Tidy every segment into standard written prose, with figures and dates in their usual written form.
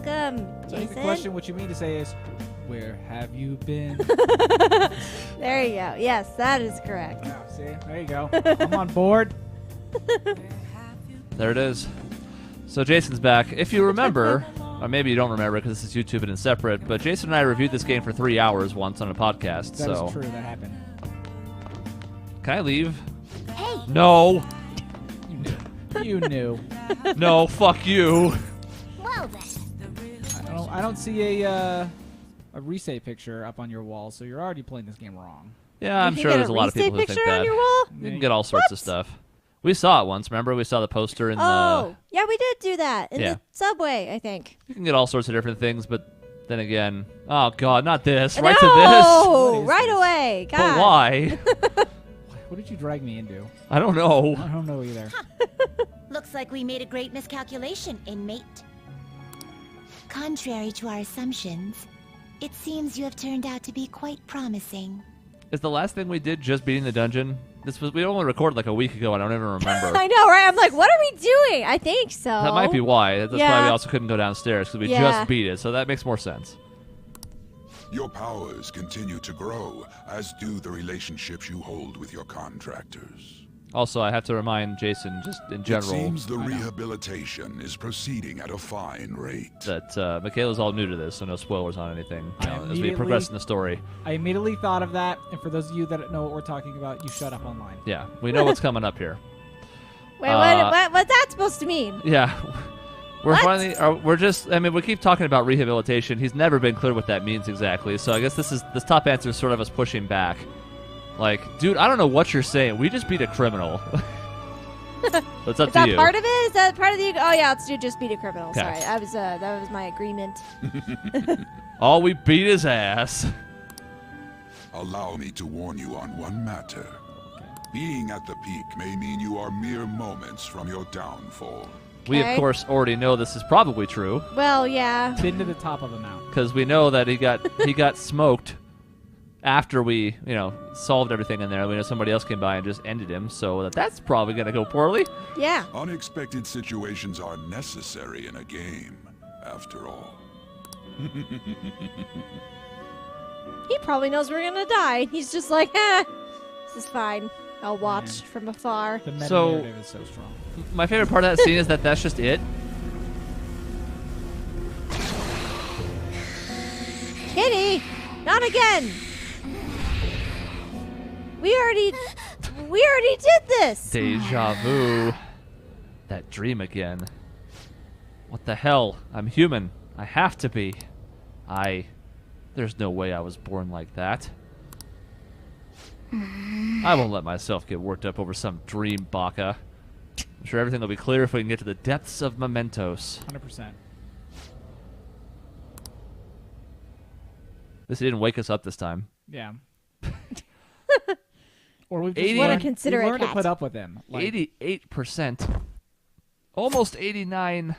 welcome, So I think Jason. the question, what you mean to say is, where have you been? There you go. Yes, that is correct. Yeah, see? There you go. I'm on board. There it is. So Jason's back. If you remember, or maybe you don't remember because this is YouTube and separate, but Jason and I reviewed this game for 3 hours once on a podcast. That is true. That happened. Can I leave? Hey. No. You knew. You knew. No, fuck you. Well then. I don't see a resave picture up on your wall, so you're already playing this game wrong. Yeah, I'm sure there's a lot of people who think picture on that. your wall? You can get all sorts of stuff. We saw it once, remember? We saw the poster in Oh, yeah, we did do that in Yeah. the subway, I think. You can get all sorts of different things, but then again, oh god, not this. No, Right to this. right this? away. God. But why? What did you drag me into? I don't know. I don't know either. Looks like we made a great miscalculation, inmate. Contrary to our assumptions, it seems you have turned out to be quite promising. Is the last thing we did just beating the dungeon? We only recorded like a week ago, and I don't even remember. I know, right? I'm like, what are we doing? I think so. That might be why. That's why we Yeah. also couldn't go downstairs, because we Yeah. just beat it, so that makes more sense. Your powers continue to grow, as do the relationships you hold with your contractors. Also, I have to remind Jason, just in general, It seems the rehabilitation is proceeding at a fine rate. that Michaela's all new to this, so no spoilers on anything I as we immediately- progress in the story. I immediately thought of that, and for those of you that know what we're talking about, you shut up online. Yeah, we know what's coming up here. Wait, what's that supposed to mean? Yeah. We're What? finally, we're just, I mean, we keep talking about rehabilitation. He's never been clear what that means exactly, so I guess this top answer is sort of us pushing back. Like, dude, I don't know what you're saying. We just beat a criminal. It's up Is to that you. part of it? Is that part of the? Oh yeah, let's do just beat a criminal. Okay. Sorry, that was my agreement. All we beat his ass. Allow me to warn you on one matter. Being at the peak may mean you are mere moments from your downfall. We, of Okay. course, already know this is probably true, Well, yeah. Been to the top of a mountain. because we know that he got smoked after we, solved everything in there. We know somebody else came by and just ended him, so that's probably going to go poorly. Yeah. Unexpected situations are necessary in a game, after all. He probably knows we're gonna die. He's just like, this is fine. I'll watch from afar. The meta So- narrative is so strong. My favorite part of that scene is that that's just it. Kitty, not again. We already did this. Deja vu. That dream again. What the hell? I'm human. I have to be. There's no way I was born like that. I won't let myself get worked up over some dream, Baka. I'm sure everything will be clear if we can get to the depths of mementos. 100%. This didn't wake us up this time. Yeah. Or we've 80 just What a learned, considerate we've learned to cat. put up with him. Like, 88%. Almost 89.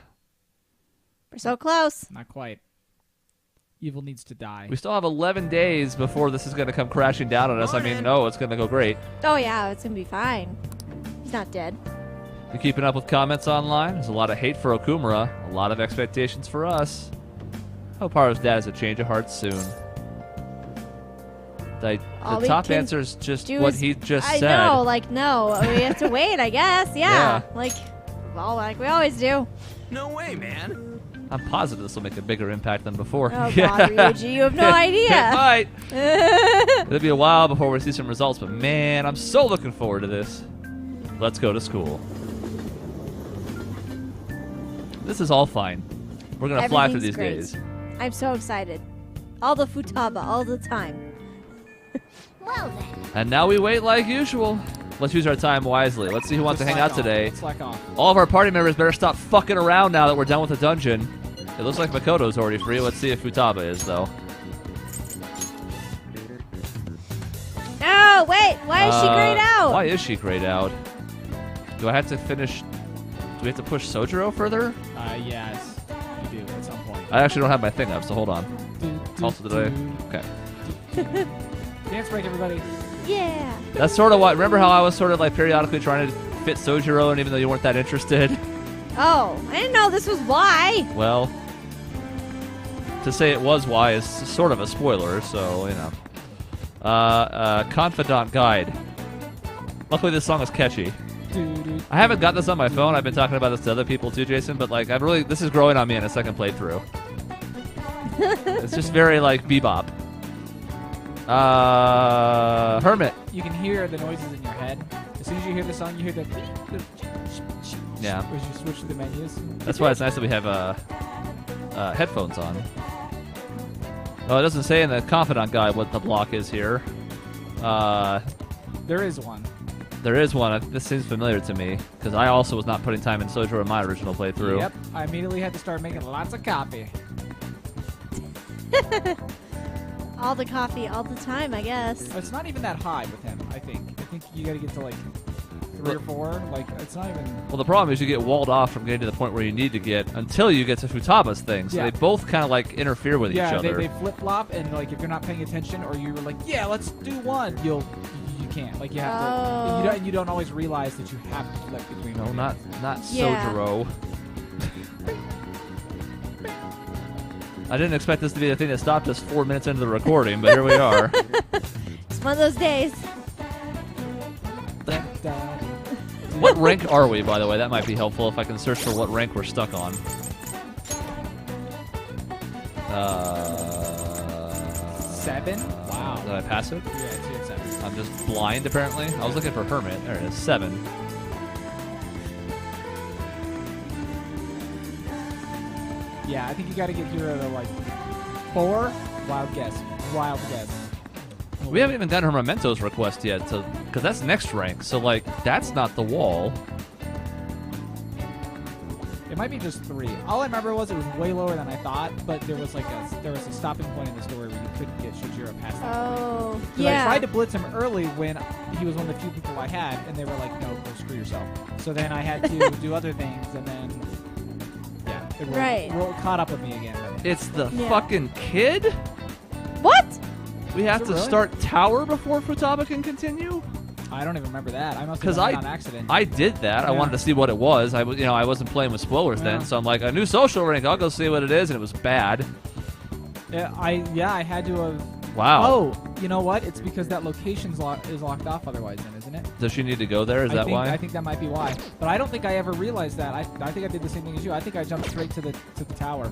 We're so close. Not quite. Evil needs to die. We still have 11 days before this is going to come crashing down on us. I mean, no, it's going to go great. Oh yeah, it's gonna be fine. He's not dead. You keeping up with comments online? There's a lot of hate for Okumura, a lot of expectations for us. Hope Haru's dad has a change of heart soon. The All we top can answer is just do what is- he just I said. know, like no, we have to wait. I guess, yeah. Yeah. Like, well, like we always do. No way, man. I'm positive this will make a bigger impact than before. Oh God, Ryuji, you have no It idea. might. It'll be a while before we see some results, but man, I'm so looking forward to this. Let's go to school. This is all fine. We're gonna fly through these Everything's days. great. I'm so excited. All the futaba, all the time. Well then. And now we wait like usual. Let's use our time wisely. Let's see who wants to Just hang slack out off. today. Slack off. All of our party members better stop fucking around now that we're done with the dungeon. It looks like Makoto's already free. Let's see if Futaba is, though. No, wait. Why is she grayed out? Why is she grayed out? Do I have to finish... Do we have to push Sojiro further? Yes, you do at some point. I actually don't have my thing up, so hold on. Also, did I... Okay. Dance break, everybody. Yeah. That's sort of what... Remember how I was sort of like periodically trying to fit Sojiro, and even though you weren't that interested? Oh, I didn't know this was why. Well, to say it was Y is sort of a spoiler, so, you know. Confidant Guide. Luckily, this song is catchy. I haven't got this on my phone. I've been talking about this to other people too, Jason, but like this is growing on me in a second playthrough. It's just very like bebop. Hermit. You can hear the noises in your head. As soon as you hear the song, you hear the Yeah. as you switch to the menus. That's why it's nice that we have headphones on. Oh, it doesn't say in the Confidant Guide what the block is here. There is one. There is one. This seems familiar to me because I also was not putting time in Sojo in my original playthrough. Yep. I immediately had to start making lots of coffee. All the coffee, all the time, I guess. It's not even that high with him, I think. I think you gotta get to like 3 or 4. Like, it's not even... Well, the problem is you get walled off from getting to the point where you need to get until you get to Futaba's thing. So Yeah. they both kind of like interfere with each Yeah, other. they flip-flop, and like if you're not paying attention or you're like, yeah, let's do one, you can't. Like, you have to... And you don't always realize that you have to flip between No, them. not Yeah. Sojiro. I didn't expect this to be the thing that stopped us 4 minutes into the recording, but here we are. It's one of those days. What rank are we, by the way? That might be helpful if I can search for what rank we're stuck on. 7? Wow. Did I pass it? Yeah, it's here, 7. I'm just blind, apparently. I was looking for Hermit. There it is. 7. Yeah, I think you gotta get here at like 4. Wild guess. Wild guess. We haven't even gotten her Mementos request yet, because that's next rank. So, like, that's not the wall. It might be just 3. All I remember was it was way lower than I thought, but there was like a stopping point in the story where you couldn't get Shojiro past that. Oh, 'Cause yeah. I tried to blitz him early when he was one of the few people I had, and they were like, "No, go screw yourself." So then I had to do other things, and then it caught up with me again. It's the Yeah. fucking kid? What? We have Is to it really? start tower before Futaba can continue? I don't even remember that. I must have Because done it on accident. I did that. I Yeah. wanted to see what it was. I wasn't playing with spoilers then, Yeah. so I'm like, a new social rank. I'll go see what it is, and it was bad. I had to have. Wow. Oh, you know what? It's because that location is locked off otherwise, then, isn't it? Does she need to go there? Is that why? I think that might be why. But I don't think I ever realized that. I think I did the same thing as you. I think I jumped straight to the tower.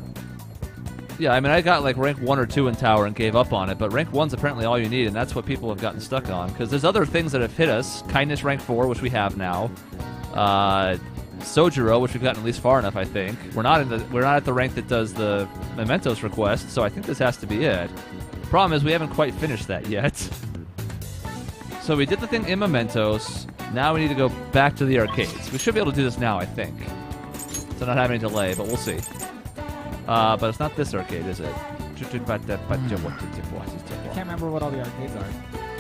Yeah, I mean, I got like rank 1 or 2 in tower and gave up on it, but rank 1's apparently all you need, and that's what people have gotten stuck on. Because there's other things that have hit us. Kindness rank 4, which we have now. Sojiro, which we've gotten at least far enough, I think. We're not at the rank that does the Mementos request, so I think this has to be it. Problem is, we haven't quite finished that yet. So we did the thing in Mementos. Now we need to go back to the arcades. We should be able to do this now, I think. So not having any delay, but we'll see. But it's not this arcade, is it? I can't remember what all the arcades are.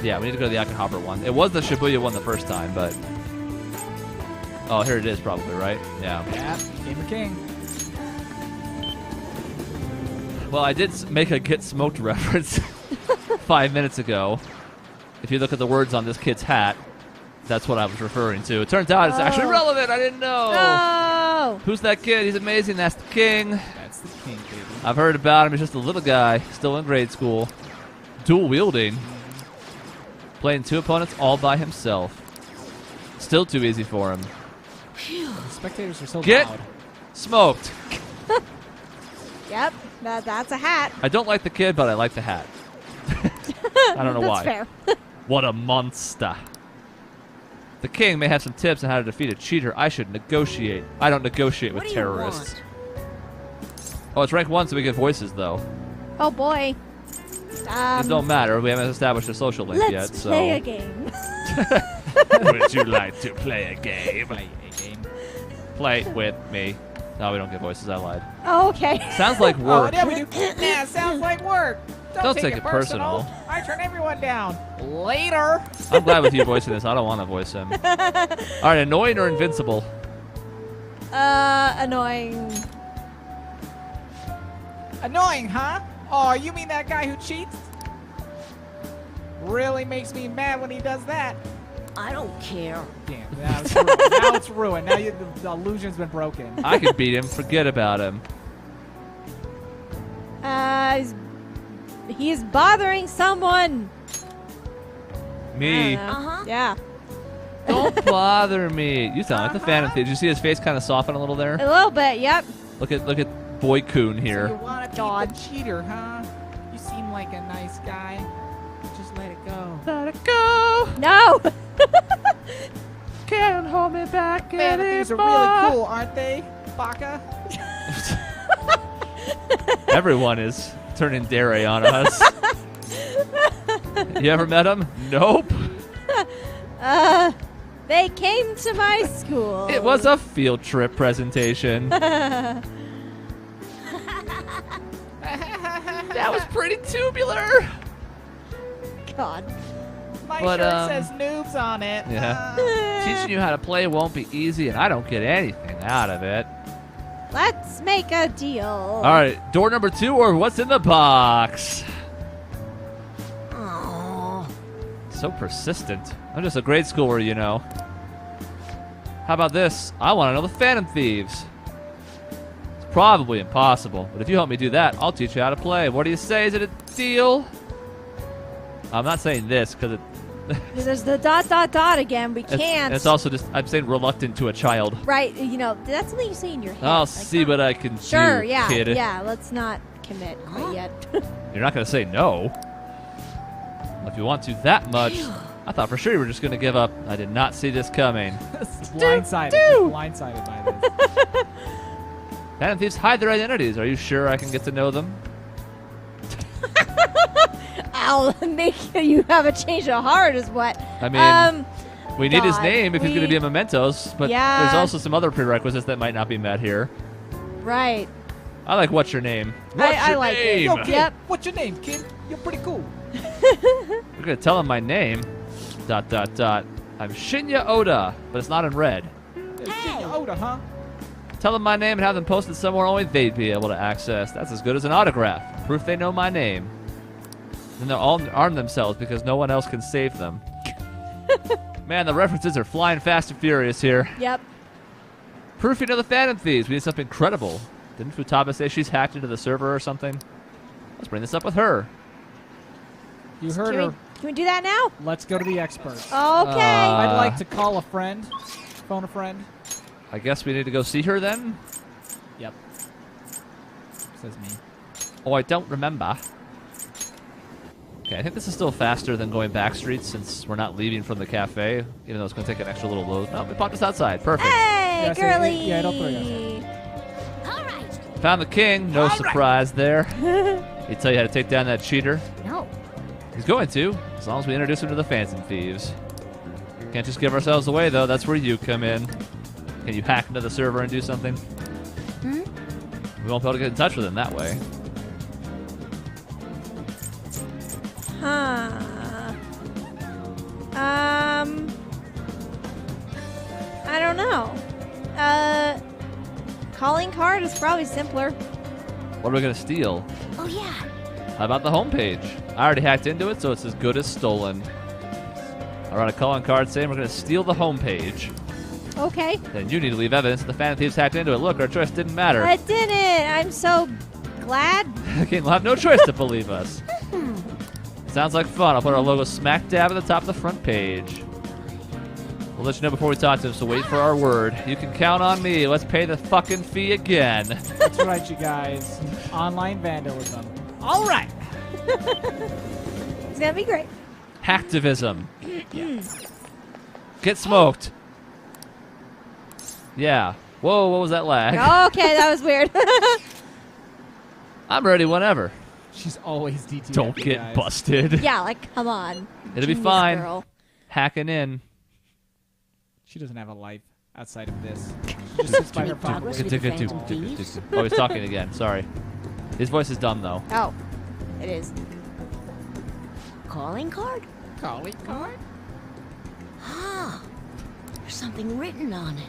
Yeah, we need to go to the Akihabara one. It was the Shibuya one the first time, but... Oh, here it is probably, right? Yeah. Yeah, Gamer King. Well, I did make a Get Smoked reference 5 minutes ago. If you look at the words on this kid's hat, that's what I was referring to. It turns out it's actually relevant. I didn't know. Oh. Who's that kid? He's amazing. That's the king. That's the king, baby. I've heard about him. He's just a little guy, still in grade school. Dual wielding. Playing 2 opponents all by himself. Still too easy for him. The spectators are so Get loud. smoked. Yep, that's a hat. I don't like the kid, but I like the hat. I don't know That's why. fair. What a monster. The king may have some tips on how to defeat a cheater. I should negotiate. I don't negotiate with terrorists. Oh, it's rank 1, so we get voices, though. Oh boy. It don't matter. We haven't established a social link Let's yet, so. play a game. Would you like to play a game? Play a game. Play with me. No, we don't get voices. I lied. Oh, okay. Sounds like work. Oh, yeah, we do. Yeah, sounds like work. Don't take it personal. I turn everyone down. Later. I'm glad with you voicing this. I don't want to voice him. All right, annoying or invincible? Annoying. Annoying, huh? Oh, you mean that guy who cheats? Really makes me mad when he does that. I don't care. Damn, now it's ruined. Now it's ruined. Now the illusion's been broken. I could beat him. Forget about him. He's bothering someone. Me. Yeah. Don't bother me. You sound like the Phantom Thieves. Did you see his face kind of soften a little there? A little bit. Yep. Look at Boy Coon here. So you want to God. be the cheater, huh? You seem like a nice guy. Just let it go. Let it go. No. Can't hold me back Man, these are really cool, aren't they, Baka? Everyone is turning dairy on us. You ever met him? Nope. They came to my school. It was a field trip presentation. That was pretty tubular. God. My But, shirt says noobs on it. Yeah. Teaching you how to play won't be easy, and I don't get anything out of it. Let's make a deal. All right, door number 2, or what's in the box? Oh. So persistent. I'm just a grade schooler, you know. How about this? I want to know the Phantom Thieves. It's probably impossible, but if you help me do that, I'll teach you how to play. What do you say? Is it a deal? I'm not saying this because it. There's the ... again. We can't. It's also just I'm saying reluctant to a child. Right. You know, that's something you say in your head. I'll like, see what I can Sure. do, Yeah. kid. Yeah. Let's not commit quite yet. You're not gonna say no. If you want to that much, I thought for sure you were just gonna give up. I did not see this coming. Blindsided. Just blindsided by this. Phantom Thieves hide their identities. Are you sure I can get to know them? I'll make you have a change of heart, is what. I mean, we need his God, name if he's going to be a Mementos, but Yeah. there's also some other prerequisites that might not be met here. Right. I like what's your name. What's I your like it. name? Yo, kid, Yep. what's your name, kid? You're pretty cool. We're going to tell him my name. ... I'm Shinya Oda, but it's not in red. Hey. Oda, huh? Tell them my name and have them posted somewhere only they'd be able to access. That's as good as an autograph. Proof they know my name. Then they'll all arm themselves because no one else can save them. Man, the references are flying fast and furious here. Yep. Proof you know the Phantom Thieves. We need something credible. Didn't Futaba say she's hacked into the server or something? Let's bring this up with her. You heard her. Can we do that now? Let's go to the experts. Okay. I'd like to call a friend. Phone a friend. I guess we need to go see her then? Yep. Says me. Oh, I don't remember. Okay, I think this is still faster than going back streets since we're not leaving from the cafe, even though it's going to take an extra little load. No, we popped us outside. Perfect. Hey, Yeah, so- girly. yeah, don't throw yourself. All right. Found the king. No surprise there. He'd tell you how to take down that cheater. No. He's going to, as long as we introduce him to the Phantom Thieves. Can't just give ourselves away, though. That's where you come in. Can you hack into the server and do something? We won't be able to get in touch with him that way. Huh. I don't know. Calling card is probably simpler. What are we going to steal? Oh, yeah. How about the homepage? I already hacked into it, so it's as good as stolen. I wrote a calling card saying we're going to steal the homepage. Okay. Then you need to leave evidence that the Phantom Thieves hacked into it. Look, our choice didn't matter. I did it. I'm so glad. The king will have no choice to believe us. Sounds like fun. I'll put our logo smack dab at the top of the front page. We'll let you know before we talk to him, so wait for our word. You can count on me. Let's pay the fucking fee again. That's right, you guys. Online vandalism. All right. It's gonna be great. Hacktivism. Get smoked. Yeah. Whoa, what was that lag? Okay, that was weird. I'm ready whenever. She's always DTF. Don't you get guys. busted. Yeah, like, come on. It'll be Genius fine. girl. Hacking in. She doesn't have a life outside of this. She just sits by her phone. progress with the Phantom Thieves? Oh, he's talking again. Sorry. His voice is dumb, though. Oh, it is. Calling card? Calling card? Ah, there's something written on it.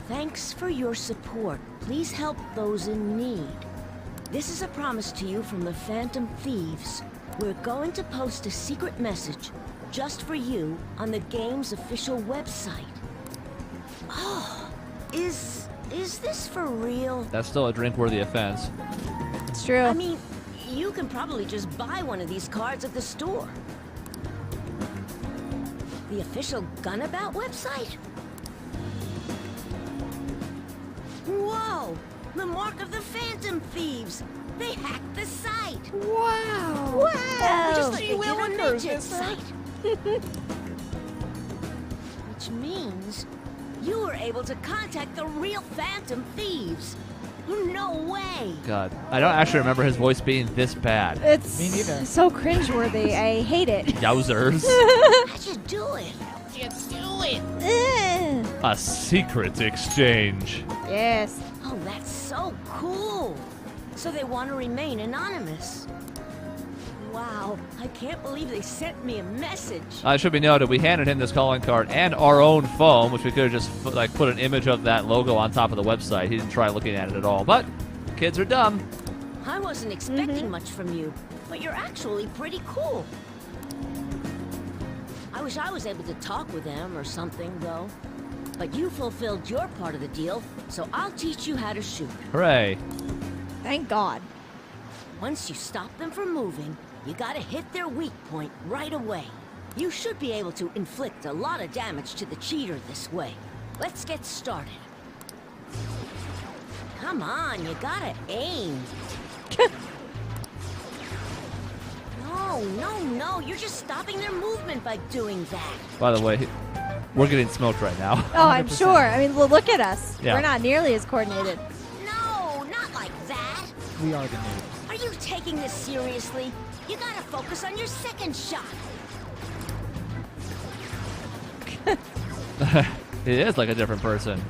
Thanks for your support. Please help those in need. This is a promise to you from the Phantom Thieves. We're going to post a secret message just for you on the game's official website. Oh, is this for real? That's still a drink-worthy offense. It's true. I mean, you can probably just buy one of these cards at the store. The official Gunabout website? Whoa! The mark of the Phantom Thieves! They hacked the site! Wow. Wow. Just like Gee they did a willikers, midget mister. site. Which means you were able to contact the real Phantom Thieves. No way! God, I don't actually remember his voice being this bad. It's Me neither. so cringeworthy. I hate it. Yowzers. How'd you do it? Ugh. A secret exchange. Yes. Oh, that's so cool! So they want to remain anonymous. Wow, I can't believe they sent me a message. It should be noted, we handed him this calling card and our own phone, which we could have just like put an image of that logo on top of the website. He didn't try looking at it at all, but kids are dumb. I wasn't expecting much from you, but you're actually pretty cool. I wish I was able to talk with them or something, though. But you fulfilled your part of the deal, so I'll teach you how to shoot. Hooray. Thank God. Once you stop them from moving, you gotta hit their weak point right away. You should be able to inflict a lot of damage to the cheater this way. Let's get started. Come on, you gotta aim. No, you're just stopping their movement by doing that. By the way, we're getting smoked right now. Oh, I'm sure. I mean, look at us. Yeah. We're not nearly as coordinated. No, not like that. We are the noobs. Are you taking this seriously? You gotta focus on your second shot. It is like a different person.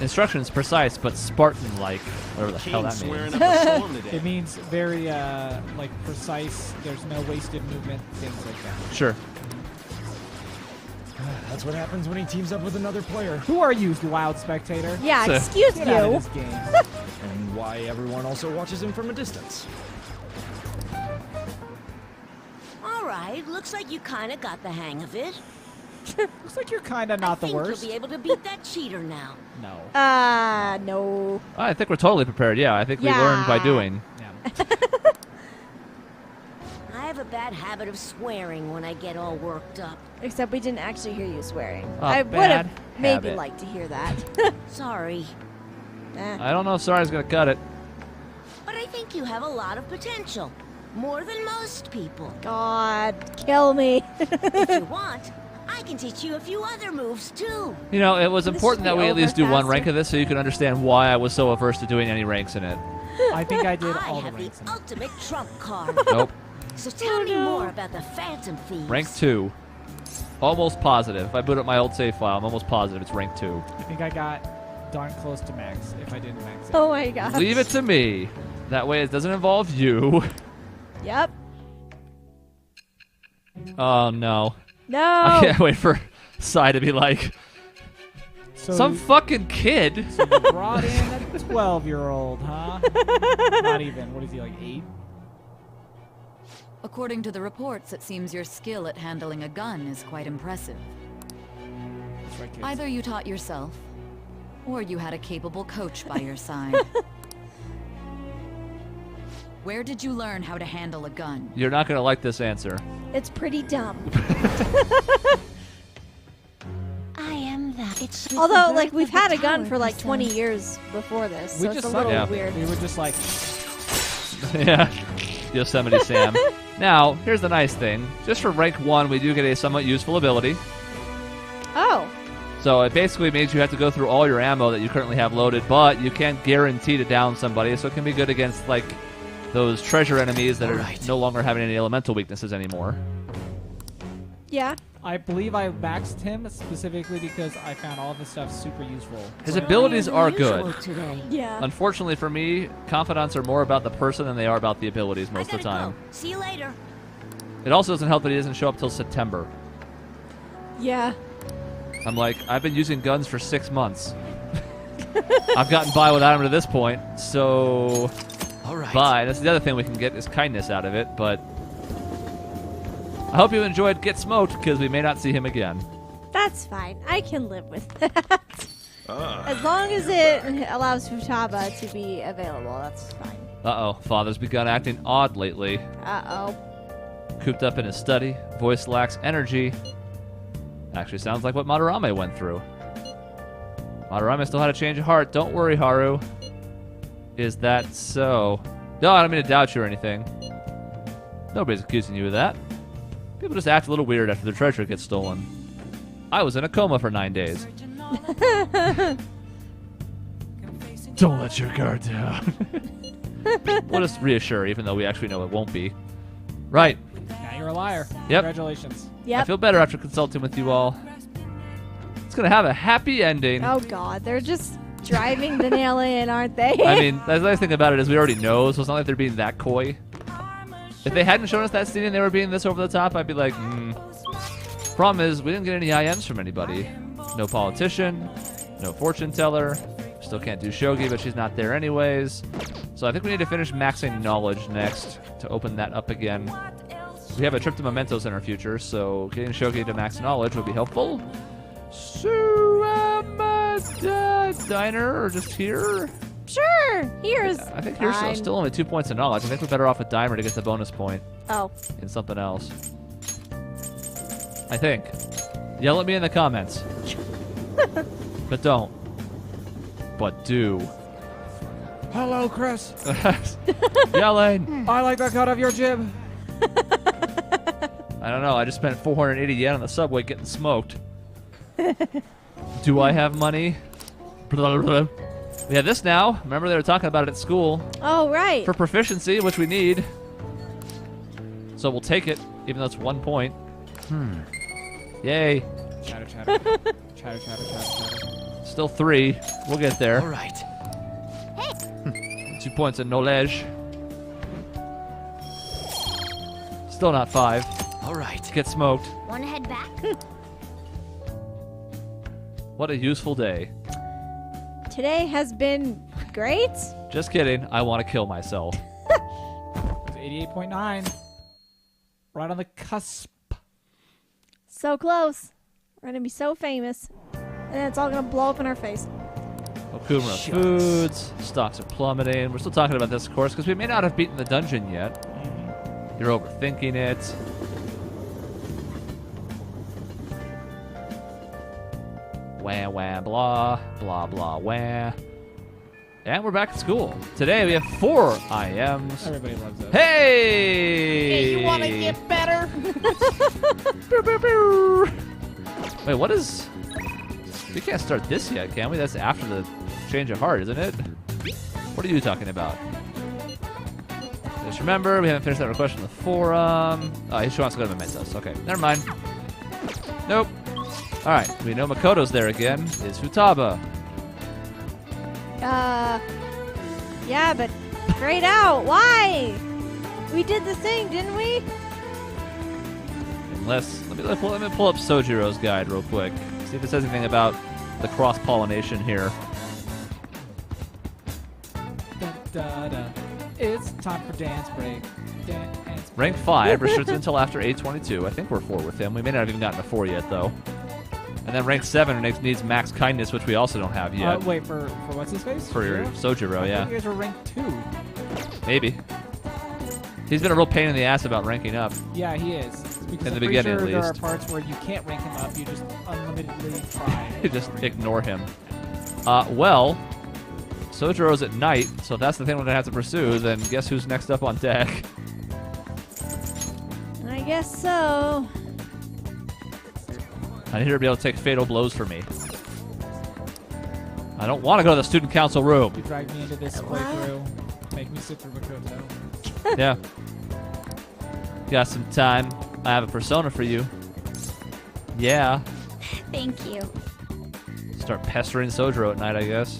Instructions precise but Spartan-like. Whatever the hell that means. It means very like precise. There's no wasted movement, things like that. Sure. That's what happens when he teams up with another player. Who are you, loud spectator? Yeah, So- excuse Get out of you. this game. And why everyone also watches him from a distance. All right, looks like you kinda got the hang of it. Looks like you're kind of not I the think worst. you'll be able to beat that cheater now. No. No. I think we're totally prepared. Yeah, I think we learned by Yeah. doing. Yeah. I have a bad habit of swearing when I get all worked up. Except we didn't actually hear you swearing. A I would bad have maybe habit. liked to hear that. Sorry, I don't know if sorry's gonna cut it. but I think you have a lot of potential. More than most people. God, kill me. If you want, I can teach you a few other moves too. You know, it was This important should that be we at over least do one faster. rank of this so you can understand why I was so averse to doing any ranks in it. I think I did I all the have the ranks. ultimate trump card. Nope. So tell me no. more about the Phantom Thieves. Rank 2. Almost positive. If I boot up my old save file, I'm almost positive it's rank 2. I think I got darn close to max if I didn't max it. Oh my God. Leave it to me. That way it doesn't involve you. Yep. Oh, no. No. I can't wait for Sai to be like, So some you, fucking kid. so you brought in a 12-year-old, huh? Not even. What is he, like 8? According to the reports, it seems your skill at handling a gun is quite impressive. That's right, kids. Either you taught yourself, or you had a capable coach by your side. Where did you learn how to handle a gun? You're not going to like this answer. It's pretty dumb. I am that. It's with the Although, birth like, we've of the had a gun tower, for like my 20 son. years before this, We so it's just a little Yeah. weird. We were just like, Yeah. Yosemite Sam. Now, here's the nice thing. Just for rank 1, we do get a somewhat useful ability. Oh. So it basically means you have to go through all your ammo that you currently have loaded, but you can't guarantee to down somebody, so it can be good against, like, those treasure enemies that are no longer having any elemental weaknesses anymore. Yeah. I believe I maxed him specifically because I found all this stuff super useful. His Really abilities are unusual good. Today. Yeah. Unfortunately for me, confidants are more about the person than they are about the abilities most I of gotta the time. Go. See you later. It also doesn't help that he doesn't show up till September. Yeah. I'm like, I've been using guns for 6 months. I've gotten by without him to this point, so All right. bye. That's the other thing we can get is kindness out of it, but I hope you enjoyed Get Smoked, because we may not see him again. That's fine. I can live with that. As long as it allows Futaba to be available, that's fine. Uh-oh. Father's begun acting odd lately. Uh-oh. Cooped up in his study. Voice lacks energy. Actually sounds like what Madarame went through. Madarame still had a change of heart. Don't worry, Haru. Is that so? No, I don't mean to doubt you or anything. Nobody's accusing you of that. People just act a little weird after their treasure gets stolen. I was in a coma for 9 days. Don't let your guard down. We'll just reassure, even though we actually know it won't be. Right. Now you're a liar. Yep. Congratulations. Yep. I feel better after consulting with you all. It's gonna have a happy ending. Oh god, they're just driving the nail in, aren't they? I mean, the nice thing about it is we already know, so it's not like they're being that coy. If they hadn't shown us that scene and they were being this over the top, I'd be like, Problem is, we didn't get any IMs from anybody. No politician, no fortune teller. Still can't do shogi, but she's not there anyways. So I think we need to finish maxing knowledge next to open that up again. We have a trip to Mementos in our future, so getting shogi to max knowledge would be helpful. Diner, or just here? Sure. Here's. I think here's fine. still only 2 points of knowledge. I think we're better off with Dimer to get the bonus point Oh. in something else. I think. Yell at me in the comments. But don't. But do. Hello, Chris. Yelling. I like the cut of your jib. I don't know. I just spent 480 yen on the subway getting smoked. Do I have money? We have this now. Remember they were talking about it at school. Oh, right. For proficiency, which we need. So we'll take it, even though it's 1 point. Yay. Chatter, chatter. Chatter, chatter, chatter, chatter. Still 3. We'll get there. All right. 2 points in knowledge. Still not 5. All right. Get smoked. Wanna head back? What a useful day. Today has been great. Just kidding. I want to kill myself. 88.9. Right on the cusp. So close. We're gonna be so famous. And then it's all gonna blow up in our face. Okumura foods. Stocks are plummeting. We're still talking about this, of course, because we may not have beaten the dungeon yet. You're overthinking it. Wah, wah, blah. Blah, blah, wah. And we're back at school. Today we have 4 IMs. Everybody loves it. Hey! You want to get better? Pew, pew, pew. Wait, what is... We can't start this yet, can we? That's after the change of heart, isn't it? What are you talking about? Just remember, we haven't finished that request in the forum. Oh, he wants to go to Mementos. Okay, never mind. Nope. Alright, we know Makoto's there again. Is Futaba. Yeah, but grayed out. Why? We did the thing, didn't we? Unless, let me pull up Sojiro's guide real quick. See if it says anything about the cross-pollination here. Da, da, da. It's time for dance break. Dance break. Rank 5, restricted until after 822. I think we're 4 with him. We may not have even gotten to 4 yet, though. And then rank 7 needs max kindness, which we also don't have yet. Wait, for what's his face? For your Sojiro, yeah. You guys are rank 2. Maybe. He's been a real pain in the ass about ranking up. Yeah, he is. Because In the I'm pretty beginning, sure at there are least. parts where you can't rank him up. You just unlimitedly try. You just ignore him. Well, Sojiro's at night, so if that's the thing we're going to have to pursue, then guess who's next up on deck? I guess so. I need her to be able to take fatal blows for me. I don't want to go to the student council room. You dragged me into this playthrough. Make me sit through Makoto. Yeah. Got some time. I have a persona for you. Yeah. Thank you. Start pestering Sojiro at night, I guess.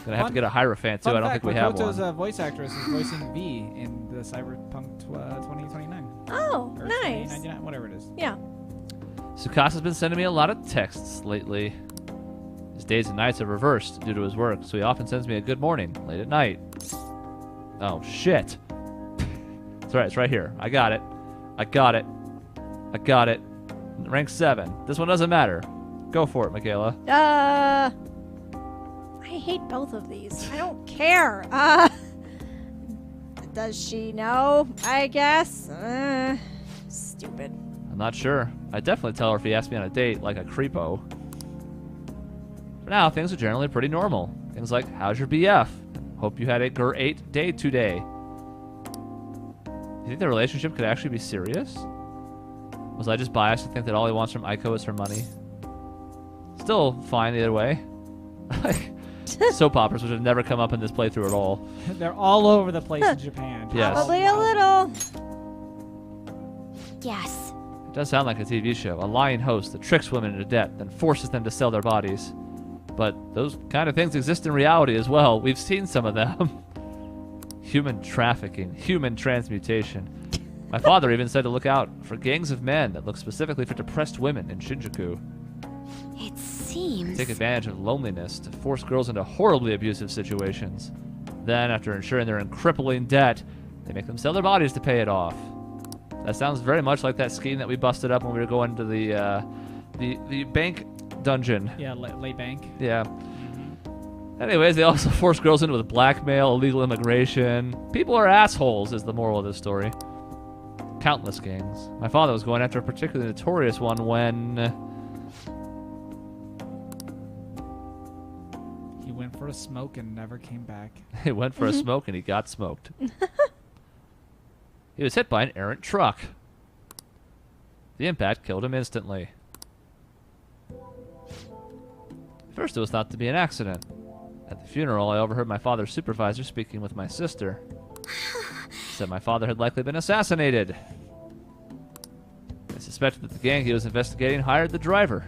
Gonna have to get a Hierophant, too. I don't think we have Makoto's one. voice actress is voicing V in the Cyberpunk 2029. Oh, Or nice. 2099, whatever it is. Yeah. Sukasa's been sending me a lot of texts lately. His days and nights have reversed due to his work, so he often sends me a good morning, late at night. Oh, shit. It's right, it's right here. I got it. I got it. I got it. Rank 7. This one doesn't matter. Go for it, Michaela. I hate both of these. I don't care. Does she know? I guess. Stupid. I'm not sure. I'd definitely tell her if he asked me on a date, like a creepo. For now, things are generally pretty normal. Things like, how's your BF? Hope you had a great day today. Do you think the relationship could actually be serious? Was I just biased to think that all he wants from Aiko is her money? Still fine either way. Soap operas, which have never come up in this playthrough at all. They're all over the place in Japan. Yes. Probably a little. Yes. It does sound like a TV show. A lying host that tricks women into debt, then forces them to sell their bodies. But those kind of things exist in reality as well. We've seen some of them. Human trafficking, human transmutation. My father even said to look out for gangs of men that look specifically for depressed women in Shinjuku. It seems... Take advantage of loneliness to force girls into horribly abusive situations. Then, after ensuring they're in crippling debt, they make them sell their bodies to pay it off. That sounds very much like that scheme that we busted up when we were going to the bank dungeon. Yeah, lay bank. Yeah. Anyways, they also force girls into with blackmail, illegal immigration. People are assholes is the moral of this story. Countless gangs. My father was going after a particularly notorious one when... He went for a smoke and never came back. He went for a smoke and he got smoked. He was hit by an errant truck. The impact killed him instantly. First, it was thought to be an accident. At the funeral, I overheard my father's supervisor speaking with my sister. He said my father had likely been assassinated. I suspected that the gang he was investigating hired the driver.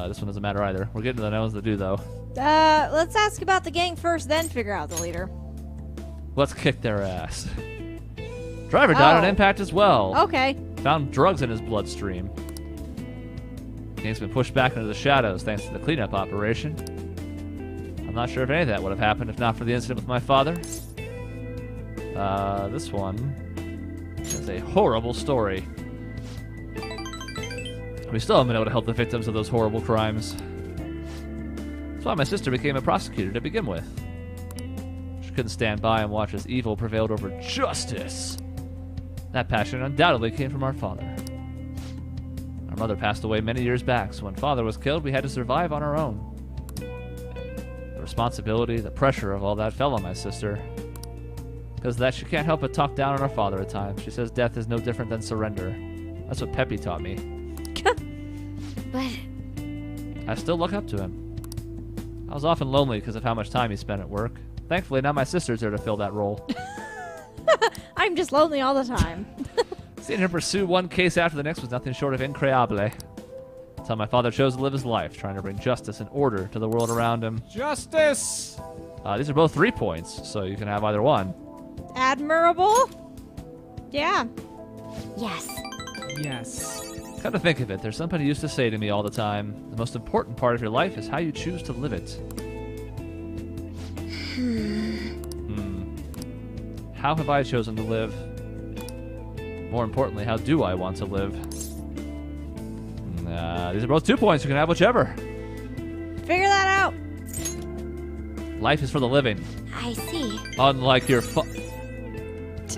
This one doesn't matter either. We're getting to the ones that do, though. Let's ask about the gang first, then figure out the leader. Let's kick their ass. Driver died on impact as well. Okay. Found drugs in his bloodstream. Gang's been pushed back into the shadows thanks to the cleanup operation. I'm not sure if any of that would have happened if not for the incident with my father. This one is a horrible story. We still haven't been able to help the victims of those horrible crimes. That's why my sister became a prosecutor to begin with. She couldn't stand by and watch as evil prevailed over justice. That passion undoubtedly came from our father. Our mother passed away many years back, so when father was killed, we had to survive on our own. The responsibility, the pressure of all that fell on my sister. Because of that, she can't help but talk down on our father at times. She says death is no different than surrender. That's what Peppy taught me. But... I still look up to him. I was often lonely because of how much time he spent at work. Thankfully, now my sister's there to fill that role. I'm just lonely all the time. Seeing him pursue one case after the next was nothing short of incredible. That's how my father chose to live his life, trying to bring justice and order to the world around him. Justice! These are both 3 points, so you can have either one. Admirable? Yeah. Yes. Yes. Come to think of it, there's somebody used to say to me all the time, the most important part of your life is how you choose to live it. How have I chosen to live? More importantly, how do I want to live? These are both 2 points. You can have whichever. Figure that out. Life is for the living. I see. Unlike your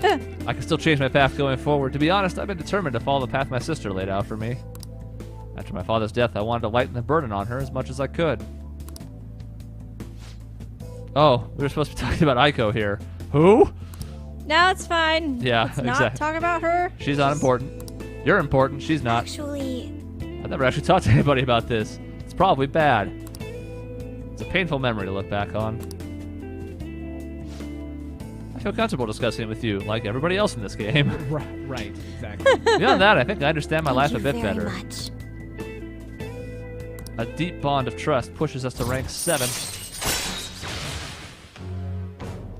I can still change my path going forward. To be honest, I've been determined to follow the path my sister laid out for me. After my father's death, I wanted to lighten the burden on her as much as I could. Oh, we were supposed to be talking about Aiko here. Who? No, it's fine. Yeah, Let's exactly. not talk about her. She's not important. You're important. She's not. Actually... I've never actually talked to anybody about this. It's probably bad. It's a painful memory to look back on. I feel comfortable discussing it with you, like everybody else in this game. Right, exactly. Beyond that, I think I understand my life a Thank bit you very better. much. A deep bond of trust pushes us to rank 7.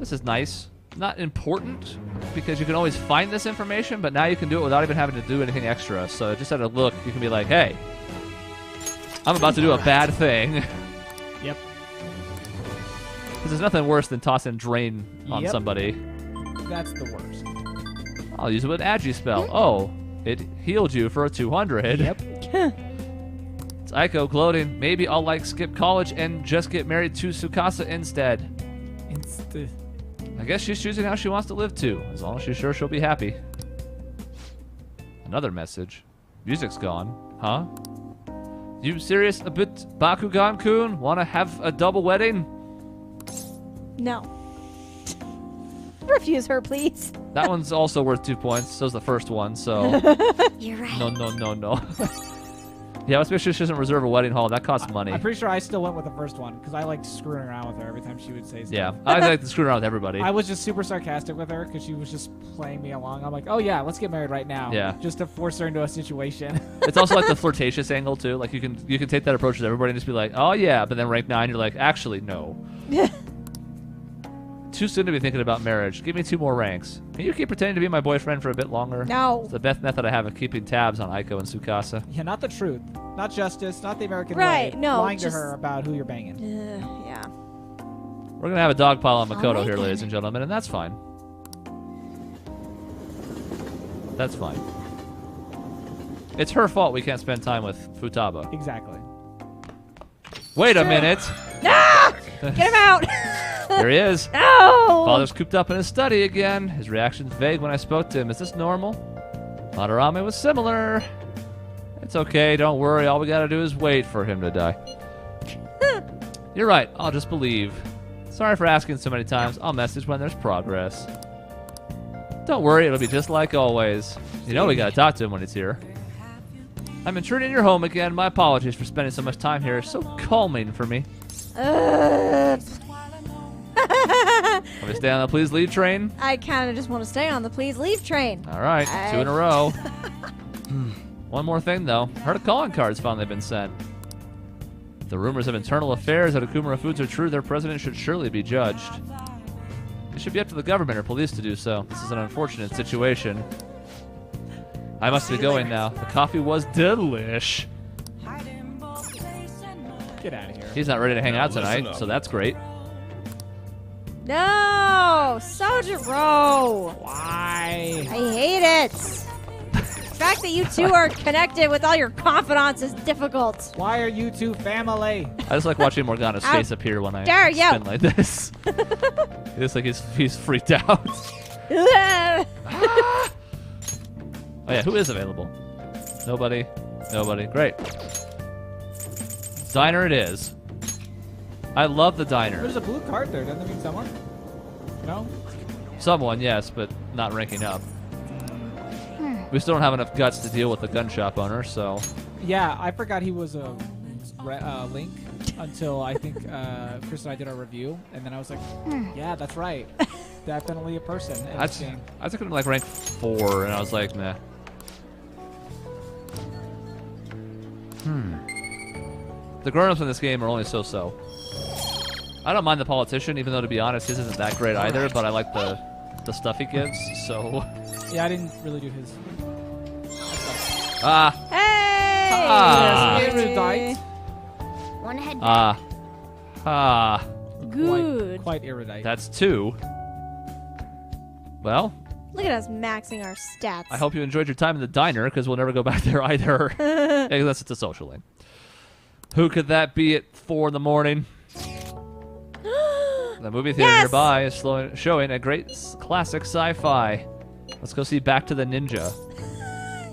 This is nice. Not important, because you can always find this information, but now you can do it without even having to do anything extra. So just at a look, you can be like, hey, I'm about to do a bad thing. Yep. Because there's nothing worse than tossing drain on Yep. somebody. That's the worst. I'll use it with an Agi spell. Oh, it healed you for a 200. Yep. It's It's Aiko gloating. Maybe I'll skip college and just get married to Tsukasa instead. I guess she's choosing how she wants to live too, as long as she's sure she'll be happy. Another message. Music's gone. Huh? You serious a bit, Bakugan-kun? Wanna have a double wedding? No. Refuse her, please. That one's also worth 2 points. So's the first one, so... You're right. No. Yeah, let's make sure she doesn't reserve a wedding hall. That costs money. I'm pretty sure I still went with the first one because I liked screwing around with her every time she would say something. Yeah, I like to screw around with everybody. I was just super sarcastic with her because she was just playing me along. I'm like, oh yeah, let's get married right now. Yeah. Just to force her into a situation. It's also like the flirtatious angle too. Like you can take that approach with everybody and just be like, oh yeah, but then rank 9, you're like, actually no. Too soon to be thinking about marriage. Give me 2 more ranks. Can you keep pretending to be my boyfriend for a bit longer? No. It's the best method I have of keeping tabs on Aiko and Tsukasa. Yeah, not the truth. Not justice. Not the American Right, way. no, Lying just- to her about who you're banging. Yeah. We're going to have a dog pile on Makoto Alright here, then. ladies and gentlemen, and that's fine. That's fine. It's her fault we can't spend time with Futaba. Exactly. Wait a minute. Get him out! There he is. No! Father's cooped up in his study again. His reaction's vague when I spoke to him. Is this normal? Madarame was similar. It's okay, don't worry. All we gotta do is wait for him to die. You're right, I'll just believe. Sorry for asking so many times. I'll message when there's progress. Don't worry, it'll be just like always. You know we gotta talk to him when he's here. I'm intruding your home again. My apologies for spending so much time here. It's so calming for me. Want me to stay on the please leave train? I kind of just want to stay on the please leave train. All right, 2 in a row. One more thing, though. Heard a calling card's finally been sent. If the rumors of internal affairs at Akumura Foods are true, their president should surely be judged. It should be up to the government or police to do so. This is an unfortunate situation. I must be going now. The coffee was delish. Get out of here. He's not ready to hang out listen tonight, up. so that's great. No! Sojiro! Why? I hate it! The fact that you two are connected with all your confidants is difficult. Why are you two family? I just like watching Morgana's How face appear when I dare you. spin like this. It's like he's freaked out. Oh yeah, who is available? Nobody. Great. Diner it is. I love the diner. There's a blue card there. Doesn't that mean someone? No? Someone, yes, but not ranking up. We still don't have enough guts to deal with the gun shop owner, so... Yeah, I forgot he was a Link until I think Chris and I did our review, and then I was like, yeah, that's right. Definitely a person in this game. I took him to like rank 4, and I was like, meh. The grown-ups in this game are only so-so. I don't mind the politician, even though, to be honest, his isn't that great either, but I like the stuff he gives, so... Yeah, I didn't really do his. Ah! Hey! Ah. Yes, erudite. Wanna head back? Ah. Ah. Good. Quite erudite. That's 2. Well, Look at us maxing our stats. I hope you enjoyed your time in the diner, because we'll never go back there either. Unless it's a social link. Who could that be at 4 in the morning? The movie theater Yes! nearby is showing a great classic sci-fi. Let's go see Back to the Ninja.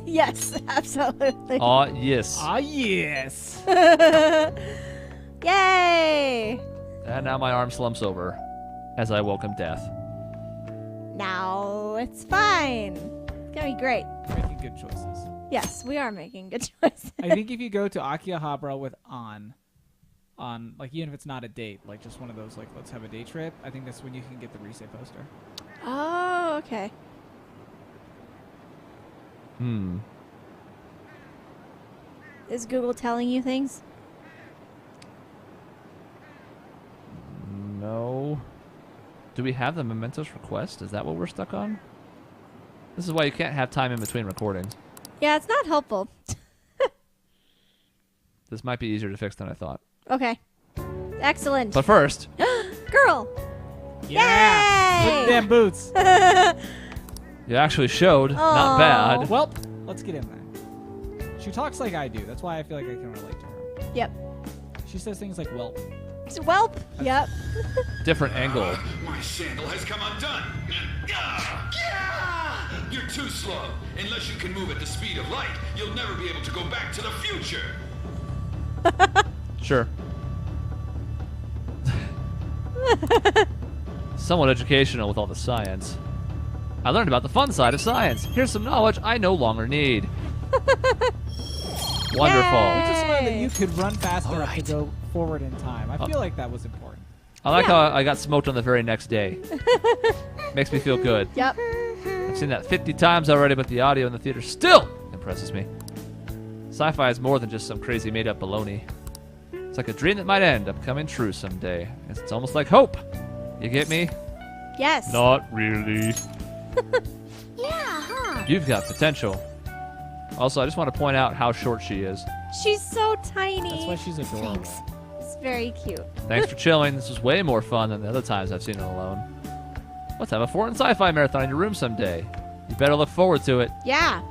Yes, absolutely. Aw, yes. Ah, yes. Yay! And now my arm slumps over as I welcome death. Now it's fine. It's gonna be great. Making good choices. Yes, we are making good choices. I think if you go to Akihabara with on, like even if it's not a date, like just one of those like let's have a day trip, I think that's when you can get the Rise poster. Oh, okay. Is Google telling you things? No. Do we have the Mementos request? Is that what we're stuck on? This is why you can't have time in between recordings. Yeah, it's not helpful. This might be easier to fix than I thought. Okay. Excellent. But first, Girl! Yeah. Yay! With them boots. you actually showed. Not Aw. bad. Well, let's get in there. She talks like I do. That's why I feel like I can relate to her. Yep. She says things like "welp." Welp. Yep. Different angle. My sandal has come undone. You're too slow. Unless you can move at the speed of light, you'll never be able to go back to the future. Sure. Somewhat educational with all the science. I learned about the fun side of science. Here's some knowledge I no longer need. Wonderful. We just learned that you could run fast enough to go forward in time. I feel like that was important. I like how I got smoked on the very next day. Makes me feel good. Yep. I've seen that 50 times already, but the audio in the theater still impresses me. Sci-fi is more than just some crazy made-up baloney. It's like a dream that might end up coming true someday. It's almost like hope. You get me? Yes. Not really. Yeah, huh? You've got potential. Also, I just want to point out how short she is. She's so tiny. That's why she's adorable. Thanks. It's very cute. Thanks for chilling. This was way more fun than the other times I've seen it alone. Let's have a foreign sci-fi marathon in your room someday. You better look forward to it. Yeah.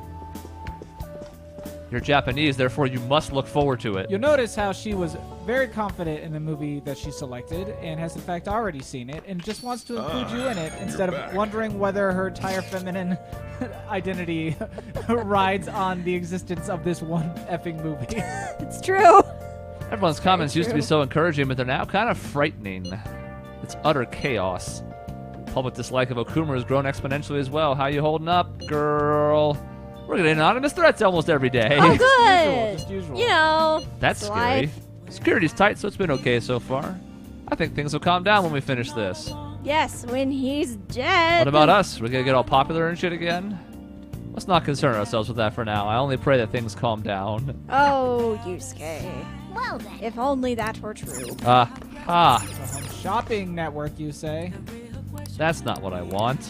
You're Japanese, therefore you must look forward to it. You'll notice how she was very confident in the movie that she selected and has in fact already seen it and just wants to include you in it instead of back. wondering whether her entire feminine identity rides on the existence of this one effing movie. It's true. Everyone's comments used to be true. so encouraging, but they're now kind of frightening. It's utter chaos. Public dislike of Okuma has grown exponentially as well. How you holding up, girl? We're getting anonymous threats almost every day. Oh, Just good. Just usual. You know. That's it's scary. life. Security's tight, so it's been okay so far. I think things will calm down when we finish this. Yes, when he's dead. What about us? We're gonna get all popular and shit again? Let's not concern ourselves with that for now. I only pray that things calm down. Oh, Yusuke. Well then. If only that were true. The home shopping network, you say? That's not what I want.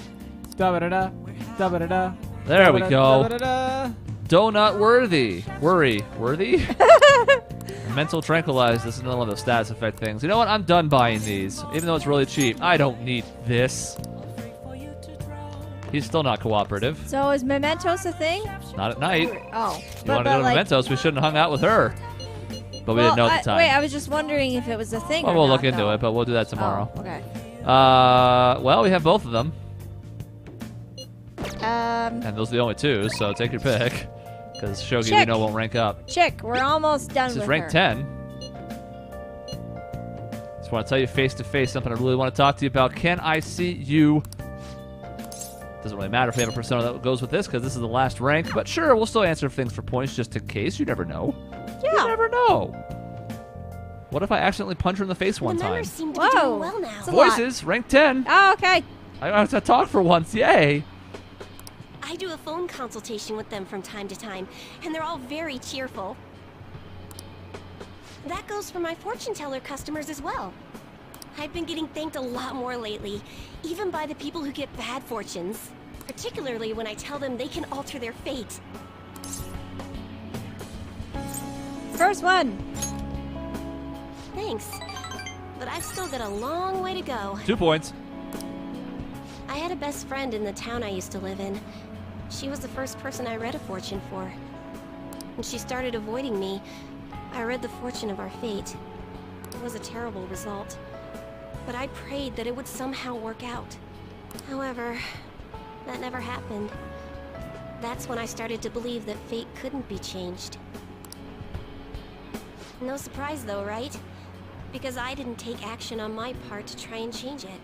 Da-ba-da-da. Da-ba-da-da. There we go. Da-ba-da-da. Donut worthy. Worthy? Mental tranquilize. This is another one of those status effect things. You know what? I'm done buying these. Even though it's really cheap. I don't need this. He's still not cooperative. So is Mementos a thing? Not at night. Oh. You want to go to Mementos? We shouldn't have hung out with her. But we didn't know at the time. Wait, I was just wondering if it was a thing Well, or we'll not, look into though. it, but we'll do that tomorrow. Oh, okay. Well, we have both of them. Um, And those are the only two, so take your pick. Because Shogi, we Chick. know, won't rank up. Chick, we're almost done This with is rank her. 10. Just want to tell you face to face something I really want to talk to you about. Can I see you? Doesn't really matter if we have a persona that goes with this, because this is the last rank. But sure, we'll still answer things for points just in case. You never know. Yeah. You never know. What if I accidentally punch her in the face one the time? members seem to be Whoa. doing well now. It's a lot. Voices, rank 10. Oh, okay. I don't have to talk for once. Yay. I do a phone consultation with them from time to time, and they're all very cheerful. That goes for my fortune teller customers as well. I've been getting thanked a lot more lately, even by the people who get bad fortunes. Particularly when I tell them they can alter their fate. First one. Thanks, but I've still got a long way to go. 2 points. I had a best friend in the town I used to live in. She was the first person I read a fortune for. When she started avoiding me, I read the fortune of our fate. It was a terrible result, but I prayed that it would somehow work out. However, that never happened. That's when I started to believe that fate couldn't be changed. No surprise though, right? Because I didn't take action on my part to try and change it.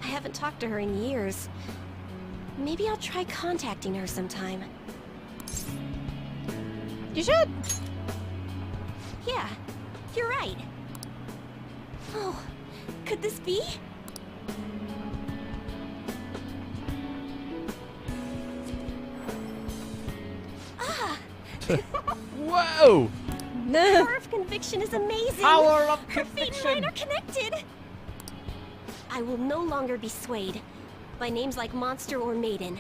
I haven't talked to her in years. Maybe I'll try contacting her sometime. You should. Yeah, you're right. Oh, could this be? Ah! Whoa! Power of conviction is amazing! Power of Her fate and mine conviction. are connected! I will no longer be swayed by names like monster or maiden.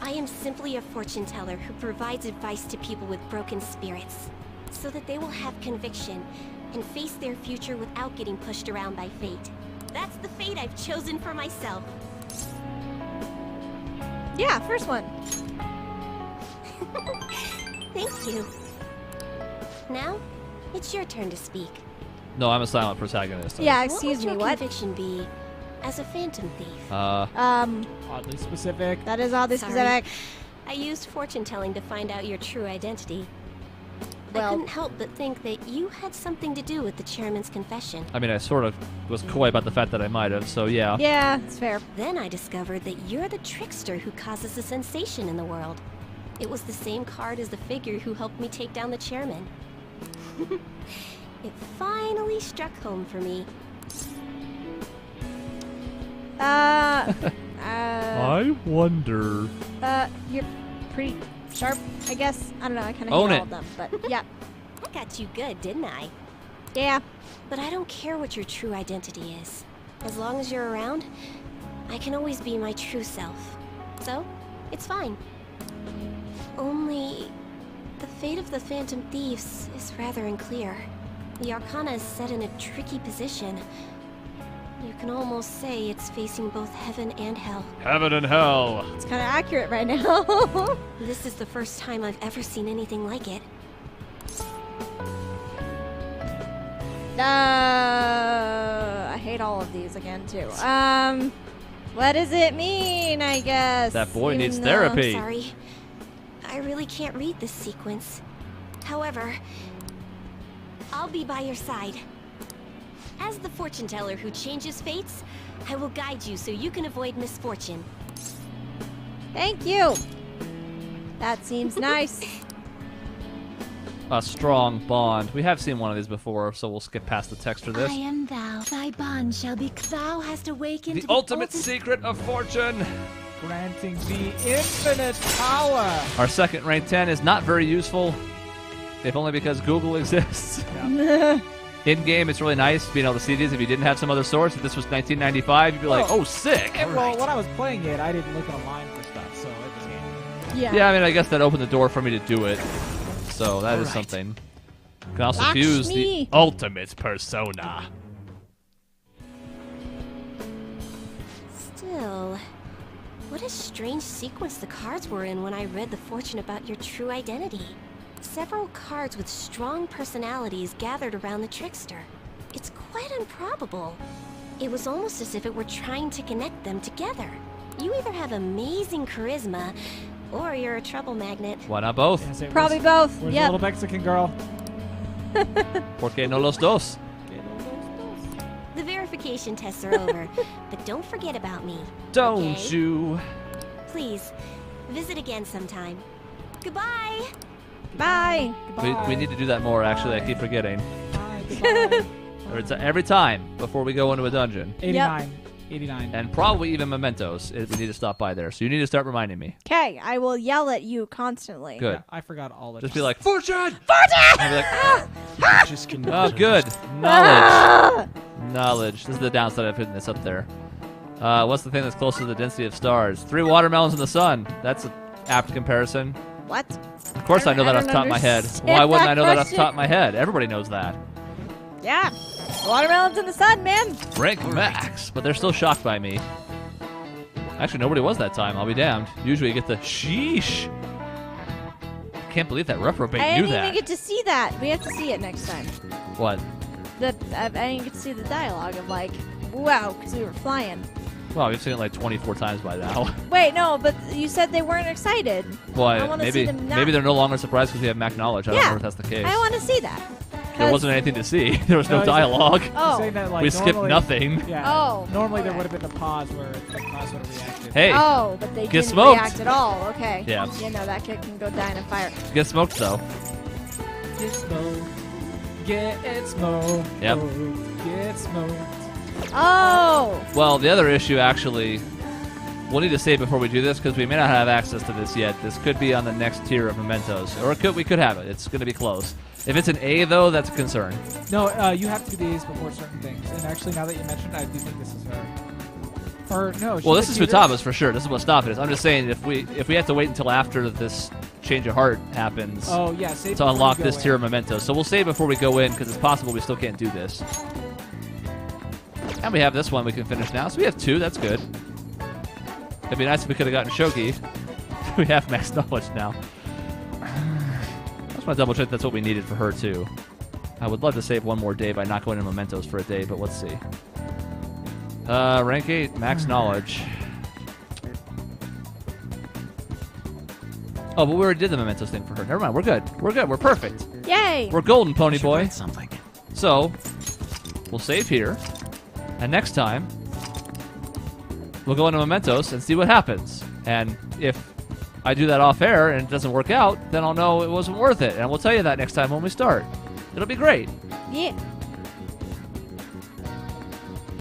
I am simply a fortune teller who provides advice to people with broken spirits, so that they will have conviction and face their future without getting pushed around by fate. That's the fate I've chosen for myself. Yeah, first one. Thank you. Now, it's your turn to speak. No, I'm a silent protagonist. Yeah, What excuse would me, your what? conviction be as a phantom thief? Oddly specific. That is oddly Sorry. specific. I used fortune telling to find out your true identity. I Well- couldn't help but think that you had something to do with the chairman's confession. I mean, I sort of was coy about the fact that I might have, so yeah. Yeah, it's fair. Then I discovered that you're the trickster who causes a sensation in the world. It was the same card as the figure who helped me take down the chairman. It finally struck home for me. I wonder. You're pretty sharp, I guess. I don't know, I kind of Own hate it. all of them, but yeah. I got you good, didn't I? Yeah. But I don't care what your true identity is. As long as you're around, I can always be my true self. So, it's fine. Only, the fate of the Phantom Thieves is rather unclear. The Arcana is set in a tricky position. You can almost say it's facing both heaven and hell. Heaven and hell. It's kind of accurate right now. This is the first time I've ever seen anything like it. I hate all of these again, too. What does it mean, I guess? That boy Even needs though- therapy. I'm sorry. I really can't read this sequence. However, I'll be by your side. As the fortune teller who changes fates, I will guide you so you can avoid misfortune. Thank you. That seems nice. A strong bond. We have seen one of these before, so we'll skip past the text for this. I am thou. Thy bond shall be. Thou hast awakened The ultimate secret of fortune. Granting the infinite power. Our second rank 10 is not very useful, if only because Google exists. In-game, it's really nice being able to see these. If you didn't have some other source, if this was 1995, you'd be like, oh, sick. Well, when I was playing it, I didn't look online for stuff, so it just... Yeah, I mean, I guess that opened the door for me to do it. So that is something. You can also fuse the ultimate persona. Still, what a strange sequence the cards were in when I read the fortune about your true identity. Several cards with strong personalities gathered around the trickster. It's quite improbable. It was almost as if it were trying to connect them together. You either have amazing charisma, or you're a trouble magnet. Why not both? Probably both. Where's Yep. the little Mexican girl? Porque no los dos? The verification tests are over, but don't forget about me. Don't okay? you? Please, visit again sometime. Goodbye! Bye. We need to do that more, actually. I keep forgetting. Goodbye. Or it's every time before we go into a dungeon. 89. 89. And probably even mementos. We need to stop by there. So you need to start reminding me. Okay, I will yell at you constantly. Good. Yeah, I forgot all of Just it. be like, Fortune! Fortune! And be like, Just oh, good. Knowledge. Knowledge. This is the downside of putting this up there. What's the thing that's closest to the density of stars? 3 watermelons in the sun. That's an apt comparison. What? Of course I know that off the top of my head. Why wouldn't I know that off the top of my head? Everybody knows that. Yeah. Watermelons in the sun, man. Rank max. But they're still shocked by me. Actually, nobody was that time. I'll be damned. Usually you get the sheesh. I can't believe that reprobate I knew didn't that. even get to see that. We have to see it next time. What? I didn't get to see the dialogue of like, wow, because we were flying. Well, we've seen it like 24 times by now. Wait, no, but you said they weren't excited. Well, I wanna see maybe them not- maybe they're no longer surprised because we have Mac knowledge. I don't Yeah, know if that's the case. I want to see that. There wasn't anything to see. There was no he's- dialogue. Oh. Saying that, like, We skipped normally- nothing. Yeah. Oh, Normally there okay. would have been the pause where the class would have reacted. Hey, Oh, but they Get didn't smoked. react at all. Okay. Yeah. You know, that kid can go die in a fire. get smoked though. Get smoked. Get smoked. Yep. Get smoked. Oh! Well, the other issue actually, we'll need to say before we do this because we may not have access to this yet. This could be on the next tier of mementos, or we could have it. It's going to be close. If it's an A though, that's a concern. No, you have to do these before certain things. And actually, now that you mentioned it, I do think this is her. Or no. Well, this is Futaba's for sure. This is what Stop It is. I'm just saying if we have to wait until after this change of heart happens Oh yeah, save to before unlock you this go tier in. of mementos. So we'll save before we go in because it's possible we still can't do this. And we have this one we can finish now. So we have 2. That's good. It'd be nice if we could have gotten Shogi. We have max knowledge now. I just want to double check that's what we needed for her too. I would love to save one more day by not going to mementos for a day, but let's see. Rank 8, max knowledge. Oh, but we already did the mementos thing for her. Never mind, we're good. We're good, we're perfect. Yay! We're golden, pony boy. Write something. So, we'll save here. And next time, we'll go into mementos and see what happens. And if I do that off air and it doesn't work out, then I'll know it wasn't worth it. And we'll tell you that next time when we start. It'll be great. Yeah.